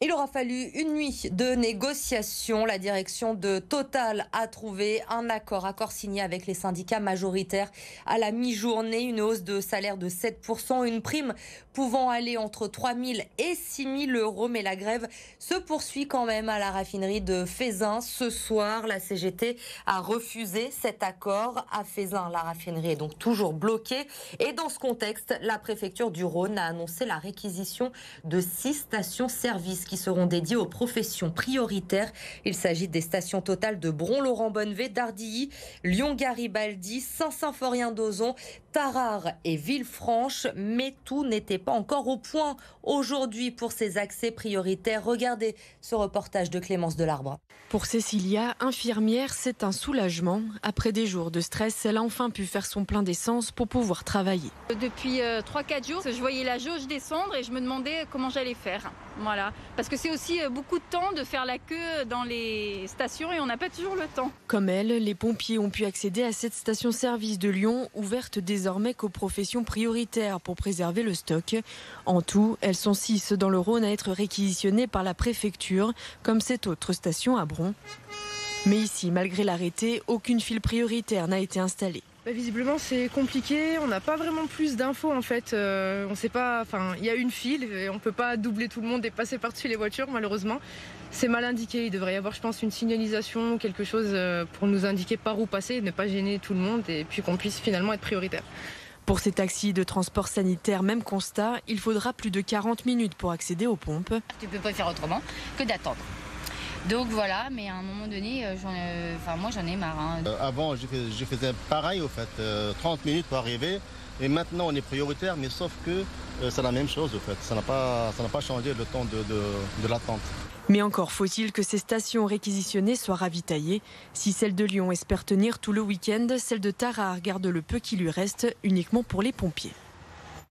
Il aura fallu une nuit de négociations. La direction de Total a trouvé un accord signé avec les syndicats majoritaires à la mi-journée. Une hausse de salaire de 7%, une prime pouvant aller entre 3 000 et 6 000 euros. Mais la grève se poursuit quand même à la raffinerie de Feyzin. Ce soir, la CGT a refusé cet accord. À Feyzin, la raffinerie est donc toujours bloquée. Et dans ce contexte, la préfecture du Rhône a annoncé la réquisition de 6 stations-service qui seront dédiées aux professions prioritaires. Il s'agit des stations Total de Bron-Laurent-Bonnevé, d'Ardilly, Lyon-Garibaldi, Saint-Symphorien-d'Ozon, Tarare et Villefranche. Mais tout n'était pas encore au point aujourd'hui pour ces accès prioritaires. Regardez ce reportage de Clémence Delarbre. Pour Cécilia, infirmière, c'est un soulagement. Après des jours de stress, elle a enfin pu faire son plein d'essence pour pouvoir travailler. Depuis 3-4 jours, je voyais la jauge descendre et je me demandais comment j'allais faire. Voilà. Parce que c'est aussi beaucoup de temps de faire la queue dans les stations et on n'a pas toujours le temps. Comme elle, les pompiers ont pu accéder à cette station-service de Lyon, ouverte désormais qu'aux professions prioritaires pour préserver le stock. En tout, elles sont 6 dans le Rhône à être réquisitionnées par la préfecture, comme cette autre station à Bron. Mais ici, malgré l'arrêté, aucune file prioritaire n'a été installée. Visiblement c'est compliqué, on n'a pas vraiment plus d'infos en fait, on sait pas, il y a une file et on peut pas doubler tout le monde et passer par-dessus les voitures malheureusement. C'est mal indiqué, il devrait y avoir je pense une signalisation, quelque chose pour nous indiquer par où passer, ne pas gêner tout le monde et puis qu'on puisse finalement être prioritaire. Pour ces taxis de transport sanitaire, même constat, il faudra plus de 40 minutes pour accéder aux pompes. Tu peux pas faire autrement que d'attendre. Donc voilà, mais à un moment donné, moi j'en ai marre. Avant, je faisais pareil au fait, 30 minutes pour arriver. Et maintenant, on est prioritaire, mais sauf que c'est la même chose au fait. Ça n'a pas changé le temps de l'attente. Mais encore faut-il que ces stations réquisitionnées soient ravitaillées. Si celle de Lyon espère tenir tout le week-end, celle de Tarare garde le peu qui lui reste uniquement pour les pompiers.